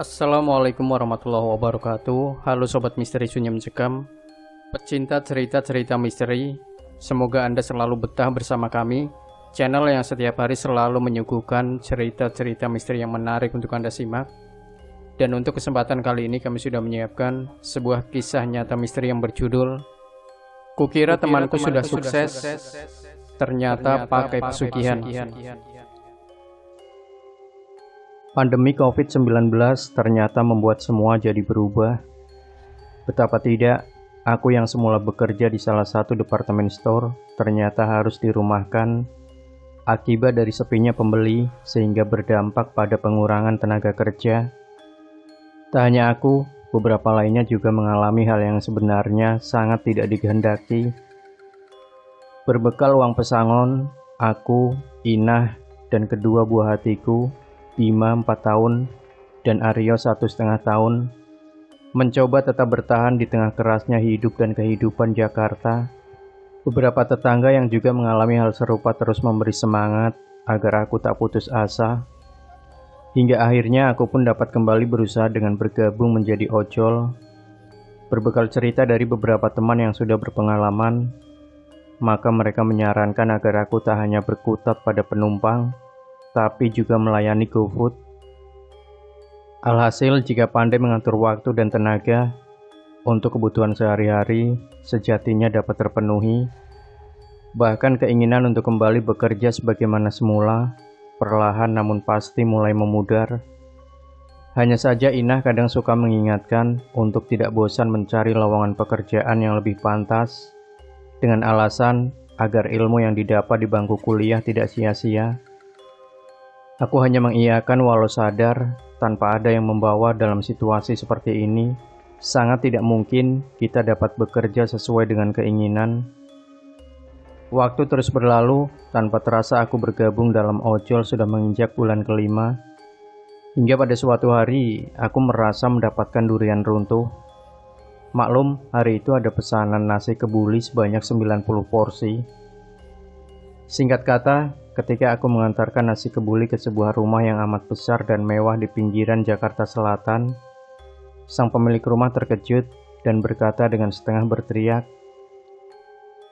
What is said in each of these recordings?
Assalamualaikum warahmatullahi wabarakatuh. Halo Sobat Misteri Sunyi Mencekam, pecinta cerita-cerita misteri. Semoga Anda selalu betah bersama kami, channel yang setiap hari selalu menyuguhkan cerita-cerita misteri yang menarik untuk Anda simak. Dan untuk kesempatan kali ini kami sudah menyiapkan sebuah kisah nyata misteri yang berjudul Kukira temanku sudah sukses, ternyata pakai pesugihan. Pandemi COVID-19 ternyata membuat semua jadi berubah. Betapa tidak, aku yang semula bekerja di salah satu departemen store ternyata harus dirumahkan akibat dari sepinya pembeli sehingga berdampak pada pengurangan tenaga kerja. Tak hanya aku, beberapa lainnya juga mengalami hal yang sebenarnya sangat tidak dikehendaki. Berbekal uang pesangon, aku, Inah, dan kedua buah hatiku, Bima 4 tahun, dan Aryo 1,5 tahun, mencoba tetap bertahan di tengah kerasnya hidup dan kehidupan Jakarta. Beberapa tetangga yang juga mengalami hal serupa terus memberi semangat agar aku tak putus asa. Hingga akhirnya aku pun dapat kembali berusaha dengan bergabung menjadi ojol. Berbekal cerita dari beberapa teman yang sudah berpengalaman, maka mereka menyarankan agar aku tak hanya berkutat pada penumpang, tapi juga melayani GoFood. Alhasil, jika pandai mengatur waktu dan tenaga untuk kebutuhan sehari-hari, sejatinya dapat terpenuhi. Bahkan keinginan untuk kembali bekerja sebagaimana semula, perlahan namun pasti mulai memudar. Hanya saja Inah kadang suka mengingatkan untuk tidak bosan mencari lowongan pekerjaan yang lebih pantas, dengan alasan agar ilmu yang didapat di bangku kuliah tidak sia-sia. Aku hanya mengiyakan walau sadar, tanpa ada yang membawa dalam situasi seperti ini, sangat tidak mungkin kita dapat bekerja sesuai dengan keinginan. Waktu terus berlalu, tanpa terasa aku bergabung dalam ojol sudah menginjak bulan kelima. Hingga pada suatu hari, aku merasa mendapatkan durian runtuh. Maklum, hari itu ada pesanan nasi kebuli sebanyak 90 porsi. Singkat kata, ketika aku mengantarkan nasi kebuli ke sebuah rumah yang amat besar dan mewah di pinggiran Jakarta Selatan, sang pemilik rumah terkejut dan berkata dengan setengah berteriak,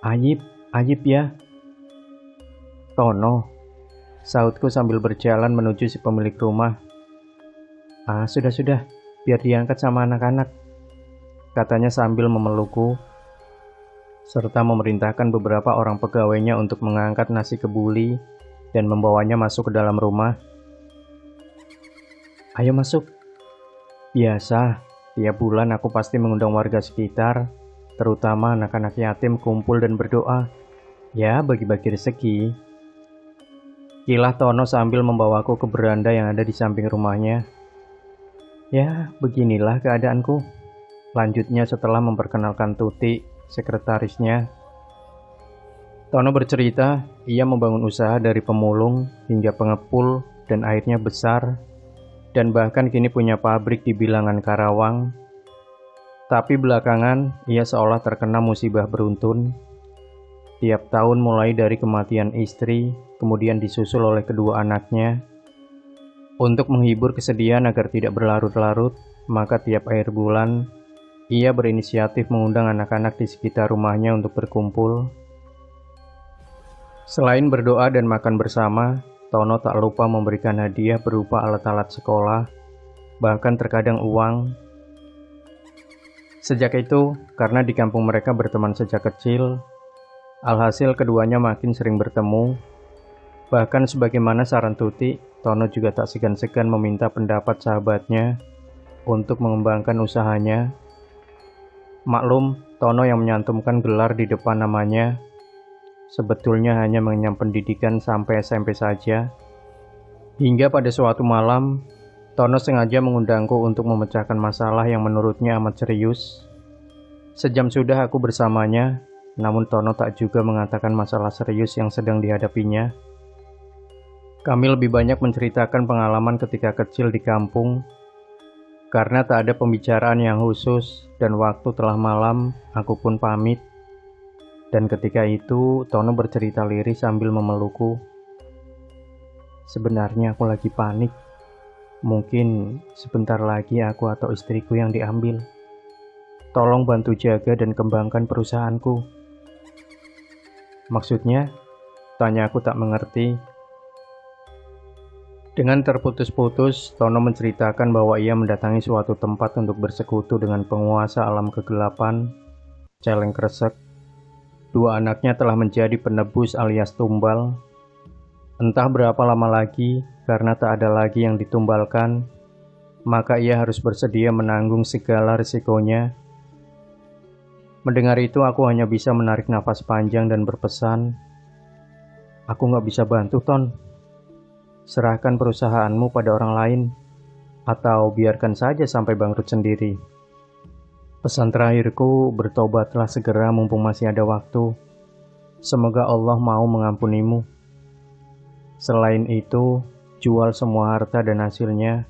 "Ajib, ajib ya." "Tono," sahutku sambil berjalan menuju si pemilik rumah. "Ah, sudah, biar diangkat sama anak-anak," katanya sambil memelukku, serta memerintahkan beberapa orang pegawainya untuk mengangkat nasi kebuli dan membawanya masuk ke dalam rumah. "Ayo masuk." Biasa, tiap bulan aku pasti mengundang warga sekitar, terutama anak-anak yatim kumpul dan berdoa. Ya, bagi-bagi rezeki. Kilah Tono sambil membawaku ke beranda yang ada di samping rumahnya. "Ya, beginilah keadaanku," lanjutnya setelah memperkenalkan Tuti, sekretarisnya. Tono bercerita, ia membangun usaha dari pemulung hingga pengepul dan akhirnya besar, dan bahkan kini punya pabrik di bilangan Karawang. Tapi belakangan, ia seolah terkena musibah beruntun. Tiap tahun mulai dari kematian istri, kemudian disusul oleh kedua anaknya. Untuk menghibur kesedihan agar tidak berlarut-larut, maka tiap akhir bulan, ia berinisiatif mengundang anak-anak di sekitar rumahnya untuk berkumpul. Selain berdoa dan makan bersama, Tono tak lupa memberikan hadiah berupa alat-alat sekolah, bahkan terkadang uang. Sejak itu, karena di kampung mereka berteman sejak kecil, alhasil keduanya makin sering bertemu. Bahkan sebagaimana saran Tuti, Tono juga tak segan-segan meminta pendapat sahabatnya untuk mengembangkan usahanya. Maklum, Tono yang menyantumkan gelar di depan namanya sebetulnya hanya mengenyam pendidikan sampai SMP saja. Hingga pada suatu malam, Tono sengaja mengundangku untuk memecahkan masalah yang menurutnya amat serius. Sejam sudah aku bersamanya, namun Tono tak juga mengatakan masalah serius yang sedang dihadapinya. Kami lebih banyak menceritakan pengalaman ketika kecil di kampung. Karena tak ada pembicaraan yang khusus dan waktu telah malam, aku pun pamit. Dan ketika itu, Tono bercerita lirih sambil memelukku. "Sebenarnya aku lagi panik. Mungkin sebentar lagi aku atau istriku yang diambil. Tolong bantu jaga dan kembangkan perusahaanku. Maksudnya, tanya aku tak mengerti. Dengan terputus-putus, Tono menceritakan bahwa ia mendatangi suatu tempat untuk bersekutu dengan penguasa alam kegelapan, Celeng Kresek. Dua anaknya telah menjadi penebus alias tumbal. Entah berapa lama lagi, karena tak ada lagi yang ditumbalkan, maka ia harus bersedia menanggung segala risikonya. Mendengar itu, aku hanya bisa menarik nafas panjang dan berpesan, "Aku gak bisa bantu, Ton. Serahkan perusahaanmu pada orang lain, atau biarkan saja sampai bangkrut sendiri." Pesan terakhirku, bertobatlah segera mumpung masih ada waktu. Semoga Allah mau mengampunimu. Selain itu, jual semua harta dan hasilnya,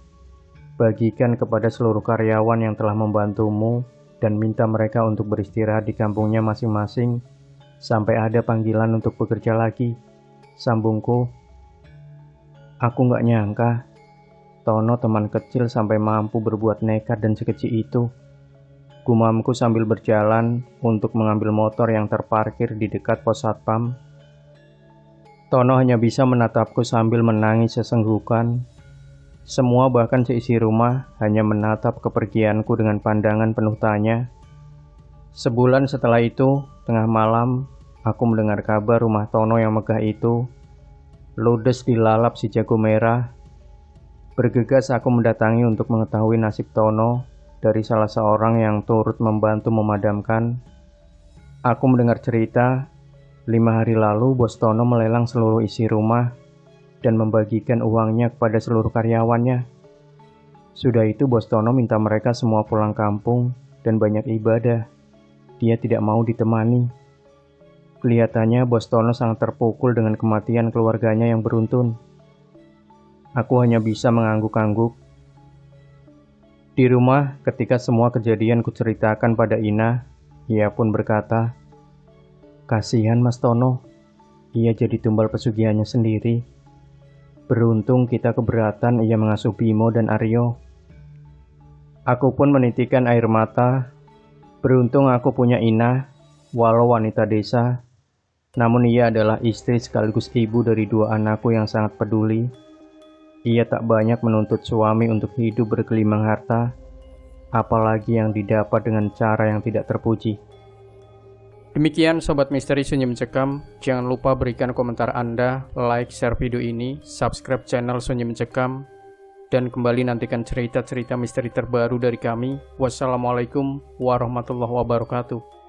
bagikan kepada seluruh karyawan yang telah membantumu, dan minta mereka untuk beristirahat di kampungnya masing-masing sampai ada panggilan untuk bekerja lagi. Sambungku. Aku gak nyangka, Tono teman kecil sampai mampu berbuat nekat dan sekecil itu. Gumamku sambil berjalan untuk mengambil motor yang terparkir di dekat pos satpam. Tono hanya bisa menatapku sambil menangis sesenggukan. Semua bahkan seisi rumah hanya menatap kepergianku dengan pandangan penuh tanya. Sebulan setelah itu, tengah malam, aku mendengar kabar rumah Tono yang megah itu ludes dilalap si jago merah. Bergegas aku mendatangi untuk mengetahui nasib Tono dari salah seorang yang turut membantu memadamkan. Aku mendengar cerita, 5 hari lalu bos Tono melelang seluruh isi rumah dan membagikan uangnya kepada seluruh karyawannya. Sudah itu bos Tono minta mereka semua pulang kampung dan banyak ibadah. Dia tidak mau ditemani. Kelihatannya bos Tono sangat terpukul dengan kematian keluarganya yang beruntun. Aku hanya bisa mengangguk-angguk. Di rumah, ketika semua kejadian kuceritakan pada Ina, ia pun berkata, "Kasihan Mas Tono, ia jadi tumbal pesugihannya sendiri. Beruntung kita keberatan ia mengasuh Bimo dan Aryo." Aku pun menitikkan air mata. Beruntung aku punya Ina, walau wanita desa, namun ia adalah istri sekaligus ibu dari 2 anakku yang sangat peduli. Ia tak banyak menuntut suami untuk hidup bergelimang harta, apalagi yang didapat dengan cara yang tidak terpuji. Demikian Sobat Misteri Sunyi Mencekam. Jangan lupa berikan komentar Anda, like, share video ini, subscribe channel Sunyi Mencekam, dan kembali nantikan cerita-cerita misteri terbaru dari kami. Wassalamualaikum warahmatullahi wabarakatuh.